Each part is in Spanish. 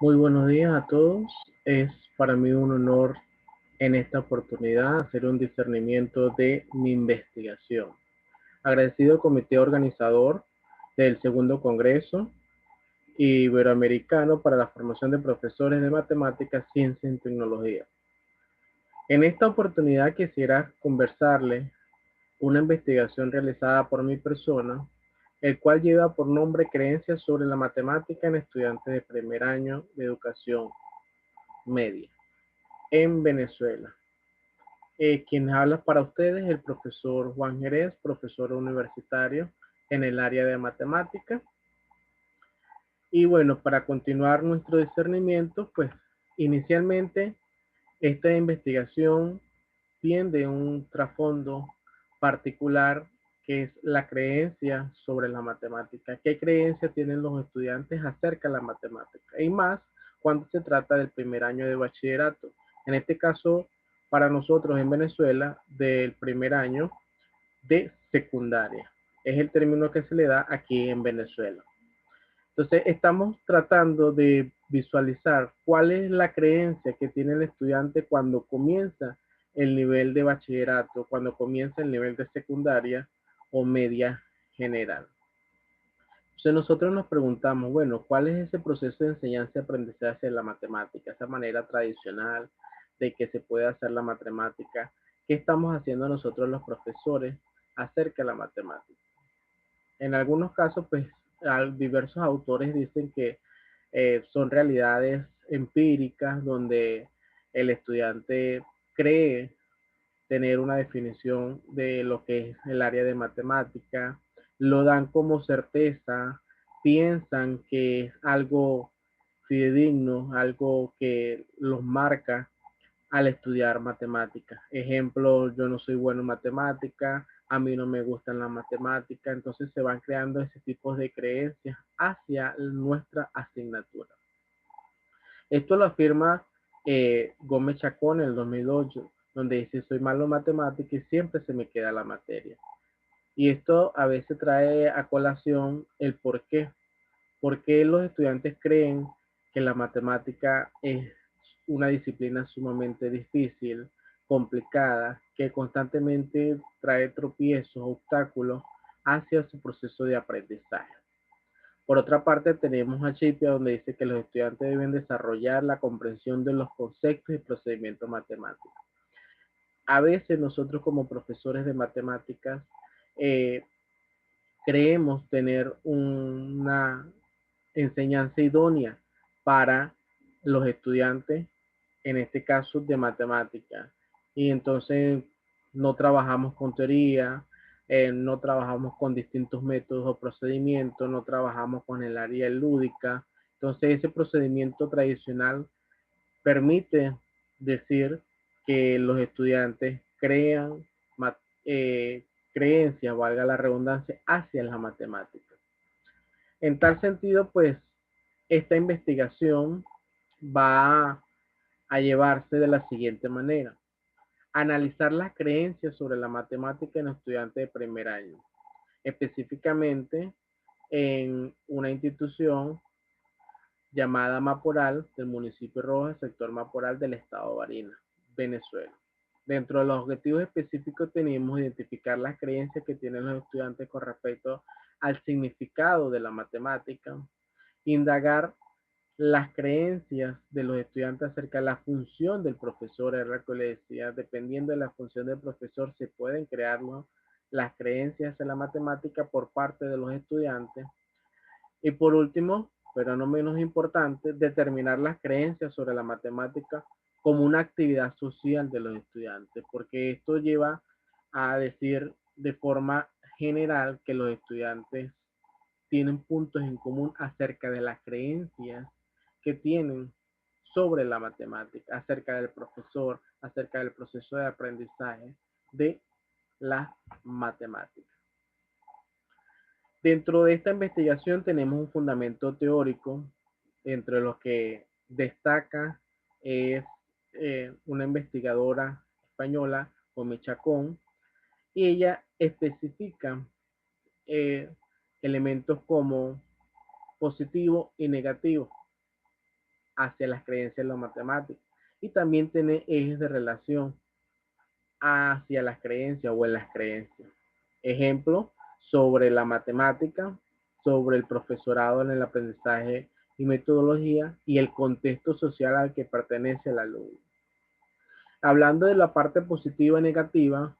Muy buenos días a todos. Es para mí un honor en esta oportunidad hacer un discernimiento de mi investigación. Agradecido al comité organizador del segundo Congreso Iberoamericano para la Formación de Profesores de Matemáticas, Ciencia y Tecnología. En esta oportunidad quisiera conversarles una investigación realizada por mi persona, el cual lleva por nombre Creencias sobre la matemática en estudiantes de primer año de educación media en Venezuela. Quien habla para ustedes es el profesor Juan Jerez, profesor universitario en el área de matemática. Y bueno, para continuar nuestro discernimiento, pues inicialmente esta investigación tiene un trasfondo particular que es la creencia sobre la matemática. ¿Qué creencia tienen los estudiantes acerca de la matemática? Y más cuando se trata del primer año de bachillerato. En este caso, para nosotros en Venezuela, del primer año de secundaria. Es el término que se le da aquí en Venezuela. Entonces, estamos tratando de visualizar cuál es la creencia que tiene el estudiante cuando comienza el nivel de bachillerato, cuando comienza el nivel de secundaria o media general. Entonces, nosotros nos preguntamos, bueno, ¿cuál es ese proceso de enseñanza y aprendizaje de la matemática? Esa manera tradicional de que se puede hacer la matemática. ¿Qué estamos haciendo nosotros los profesores acerca de la matemática? En algunos casos, pues, diversos autores dicen que son realidades empíricas donde el estudiante cree tener una definición de lo que es el área de matemática, lo dan como certeza, piensan que es algo fidedigno, algo que los marca al estudiar matemáticas. Ejemplo, yo no soy bueno en matemática, a mí no me gustan las matemáticas, entonces se van creando ese tipo de creencias hacia nuestra asignatura. Esto lo afirma Gómez Chacón en el 2008, donde dice, soy malo en matemáticas y siempre se me queda la materia. Y esto a veces trae a colación el por qué. ¿Por qué los estudiantes creen que la matemática es una disciplina sumamente difícil, complicada, que constantemente trae tropiezos, obstáculos hacia su proceso de aprendizaje? Por otra parte, tenemos a Chipia, donde dice que los estudiantes deben desarrollar la comprensión de los conceptos y procedimientos matemáticos. A veces nosotros como profesores de matemáticas eh, creemos tener una enseñanza idónea para los estudiantes, en este caso de matemática. Y entonces no trabajamos con teoría, no trabajamos con distintos métodos o procedimientos, no trabajamos con el área lúdica. Entonces ese procedimiento tradicional permite decir que los estudiantes crean eh, creencias, valga la redundancia, hacia la matemática. En tal sentido, pues, esta investigación va a llevarse de la siguiente manera. Analizar las creencias sobre la matemática en estudiantes de primer año, específicamente en una institución llamada Maporal del municipio de Rojas, sector Maporal del estado de Barinas, Venezuela. Dentro de los objetivos específicos tenemos identificar las creencias que tienen los estudiantes con respecto al significado de la matemática, indagar las creencias de los estudiantes acerca de la función del profesor, era lo que le decía, dependiendo de la función del profesor se pueden crear, ¿no?, las creencias de la matemática por parte de los estudiantes. Y por último, pero no menos importante, determinar las creencias sobre la matemática como una actividad social de los estudiantes, porque esto lleva a decir de forma general que los estudiantes tienen puntos en común acerca de las creencias que tienen sobre la matemática, acerca del profesor, acerca del proceso de aprendizaje de las matemáticas. Dentro de esta investigación tenemos un fundamento teórico, entre los que destaca es una investigadora española, Gómez Chacón, y ella especifica eh, elementos como positivo y negativo hacia las creencias en la matemática. Y también tiene ejes de relación hacia las creencias o en las creencias. Ejemplo, sobre la matemática, sobre el profesorado en el aprendizaje y metodología y el contexto social al que pertenece el alumno. Hablando de la parte positiva y negativa,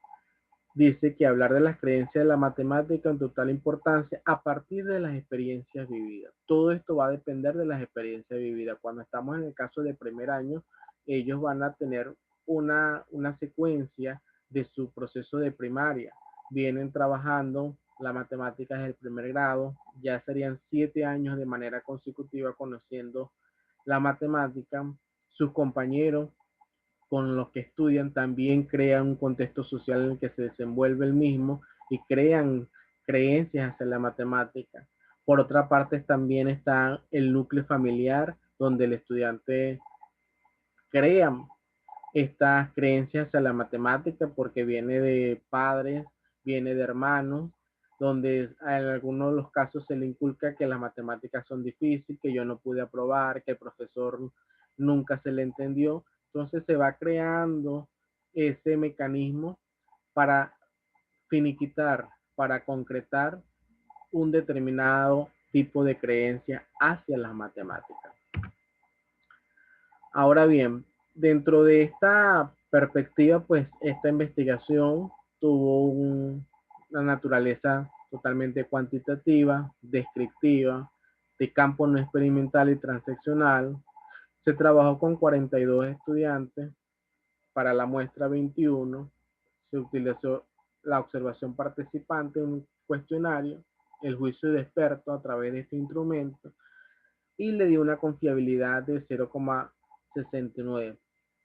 dice que hablar de las creencias de la matemática en total importancia a partir de las experiencias vividas. Todo esto va a depender de las experiencias vividas. Cuando estamos en el caso de primer año, ellos van a tener una secuencia de su proceso de primaria. Vienen trabajando la matemática desde el primer grado, ya serían 7 años de manera consecutiva conociendo la matemática. Sus compañeros con los que estudian también crean un contexto social en el que se desenvuelve el mismo y crean creencias hacia la matemática. Por otra parte, también está el núcleo familiar, donde el estudiante crea estas creencias hacia la matemática porque viene de padres, viene de hermanos, donde en algunos de los casos se le inculca que las matemáticas son difíciles, que yo no pude aprobar, que el profesor nunca se le entendió. Entonces se va creando ese mecanismo para finiquitar, para concretar un determinado tipo de creencia hacia las matemáticas. Ahora bien, dentro de esta perspectiva, pues esta investigación tuvo una naturaleza totalmente cuantitativa, descriptiva, de campo no experimental y transaccional. Se trabajó con 42 estudiantes para la muestra 21. Se utilizó la observación participante, un cuestionario, el juicio de experto a través de este instrumento y le dio una confiabilidad de 0,69.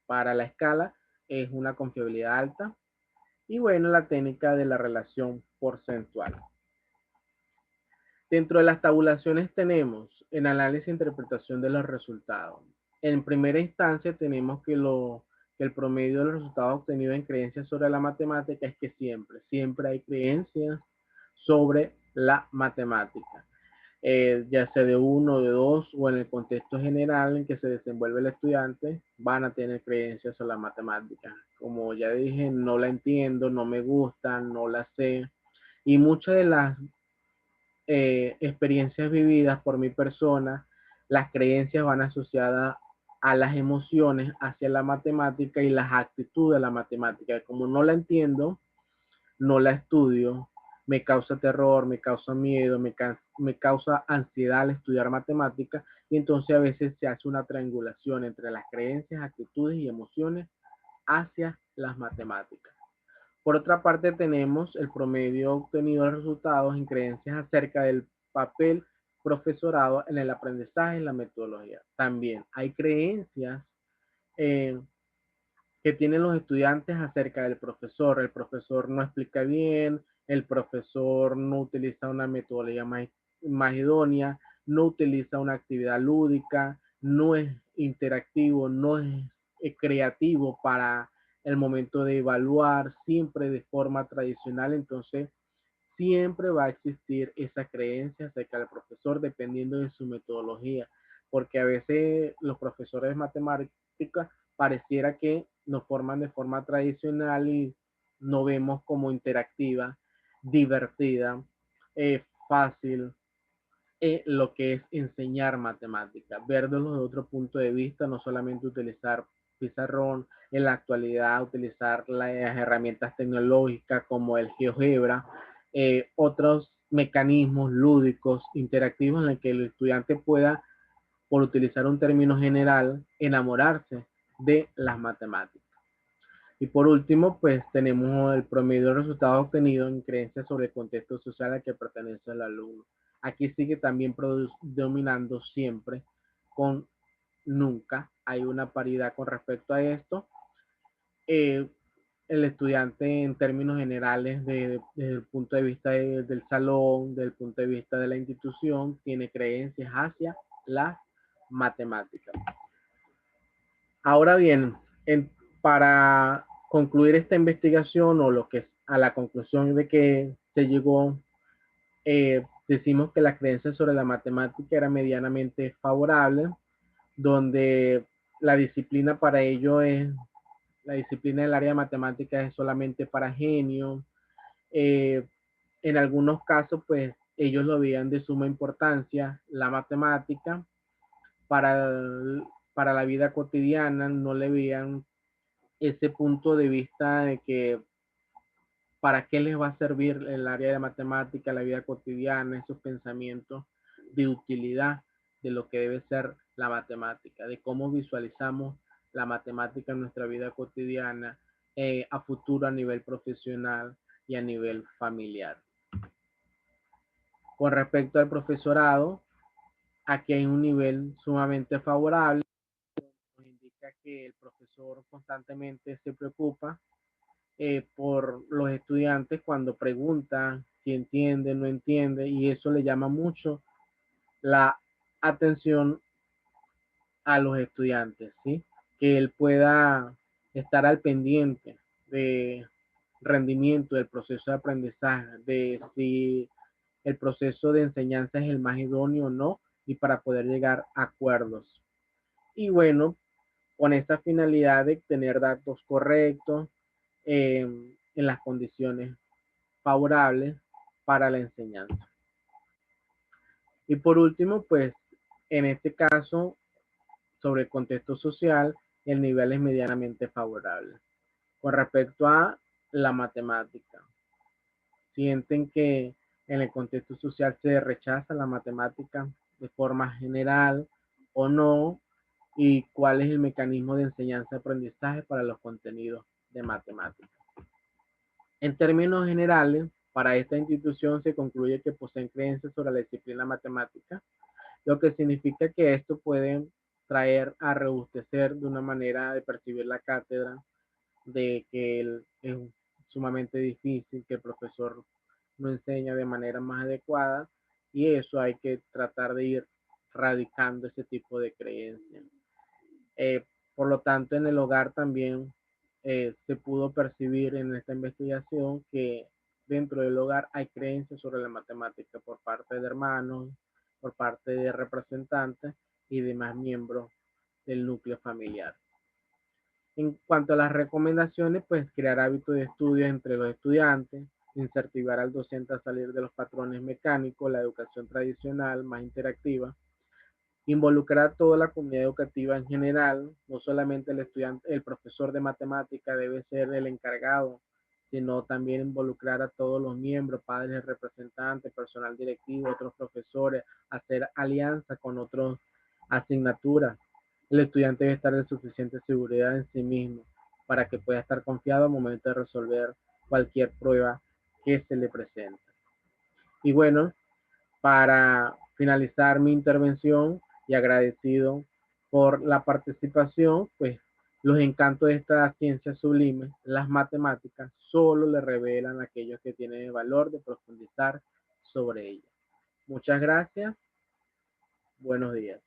Para la escala es una confiabilidad alta. Y bueno, la técnica de la relación porcentual. Dentro de las tabulaciones tenemos el análisis e interpretación de los resultados. En primera instancia tenemos que el promedio de los resultados obtenidos en creencias sobre la matemática es que siempre hay creencias sobre la matemática. Ya sea de uno, de dos, o en el contexto general en que se desenvuelve el estudiante, van a tener creencias sobre la matemática. Como ya dije, no la entiendo, no me gusta, no la sé. Y muchas de las experiencias vividas por mi persona, las creencias van asociadas a las emociones hacia la matemática y las actitudes de la matemática. Como no la entiendo, no la estudio, me causa terror, me causa miedo, me causa ansiedad al estudiar matemáticas y entonces a veces se hace una triangulación entre las creencias, actitudes y emociones hacia las matemáticas. Por otra parte, tenemos el promedio obtenido de resultados en creencias acerca del papel profesorado en el aprendizaje y la metodología. También hay creencias eh, que tienen los estudiantes acerca del profesor. El profesor no explica bien, el profesor no utiliza una metodología más idónea, no utiliza una actividad lúdica, no es interactivo, no es creativo para el momento de evaluar, siempre de forma tradicional. Entonces, siempre va a existir esa creencia acerca del profesor dependiendo de su metodología, porque a veces los profesores de matemáticas pareciera que nos forman de forma tradicional y no vemos como interactiva, divertida, fácil, lo que es enseñar matemáticas, verlo desde otro punto de vista, no solamente utilizar pizarrón, en la actualidad utilizar las herramientas tecnológicas como el GeoGebra, otros mecanismos lúdicos, interactivos en el que el estudiante pueda, por utilizar un término general, enamorarse de las matemáticas. Y por último, pues tenemos el promedio de resultados obtenidos en creencias sobre el contexto social al que pertenece el alumno. Aquí sigue también dominando siempre con nunca. Hay una paridad con respecto a esto. Eh, el estudiante en términos generales desde el punto de vista del salón, del punto de vista de la institución, tiene creencias hacia las matemáticas. Ahora bien, para concluir esta investigación o lo que a la conclusión de que se llegó, decimos que la creencia sobre la matemática era medianamente favorable donde la disciplina para ello es, la disciplina del área de matemáticas es solamente para genios. En algunos casos, pues ellos lo veían de suma importancia, la matemática, para, para la vida cotidiana, no le veían ese punto de vista de que para qué les va a servir el área de matemática, la vida cotidiana, esos pensamientos de utilidad de lo que debe ser la matemática, de cómo visualizamos la matemática en nuestra vida cotidiana, a futuro a nivel profesional y a nivel familiar. Con respecto al profesorado, aquí hay un nivel sumamente favorable, nos indica que el profesor constantemente se preocupa por los estudiantes cuando preguntan si entiende, no entiende, y eso le llama mucho la atención a los estudiantes, ¿sí? Que él pueda estar al pendiente de rendimiento del proceso de aprendizaje, de si el proceso de enseñanza es el más idóneo o no, y para poder llegar a acuerdos. Y bueno, con esta finalidad de tener datos correctos en las condiciones favorables para la enseñanza. Y por último, pues en este caso, sobre el contexto social, el nivel es medianamente favorable. Con respecto a la matemática, sienten que en el contexto social se rechaza la matemática de forma general o no, y cuál es el mecanismo de enseñanza-aprendizaje para los contenidos de matemática. En términos generales, para esta institución se concluye que poseen creencias sobre la disciplina matemática, lo que significa que esto puede traer a rebustecer de una manera de percibir la cátedra, de que es sumamente difícil, que el profesor no enseña de manera más adecuada, y eso hay que tratar de ir radicando ese tipo de creencias. Eh, por lo tanto, en el hogar también se pudo percibir en esta investigación que dentro del hogar hay creencias sobre la matemática por parte de hermanos, por parte de representantes y demás miembros del núcleo familiar. En cuanto a las recomendaciones, pues crear hábitos de estudio entre los estudiantes, incentivar al docente a salir de los patrones mecánicos, la educación tradicional más interactiva, involucrar a toda la comunidad educativa en general, no solamente el estudiante, el profesor de matemática debe ser el encargado, sino también involucrar a todos los miembros, padres, representantes, personal directivo, otros profesores, hacer alianza con otras asignaturas. El estudiante debe estar en suficiente seguridad en sí mismo para que pueda estar confiado al momento de resolver cualquier prueba que se le presente. Y bueno, para finalizar mi intervención y agradecido por la participación, pues los encantos de esta ciencia sublime, las matemáticas, solo le revelan a aquellos que tienen el valor de profundizar sobre ellas. Muchas gracias. Buenos días.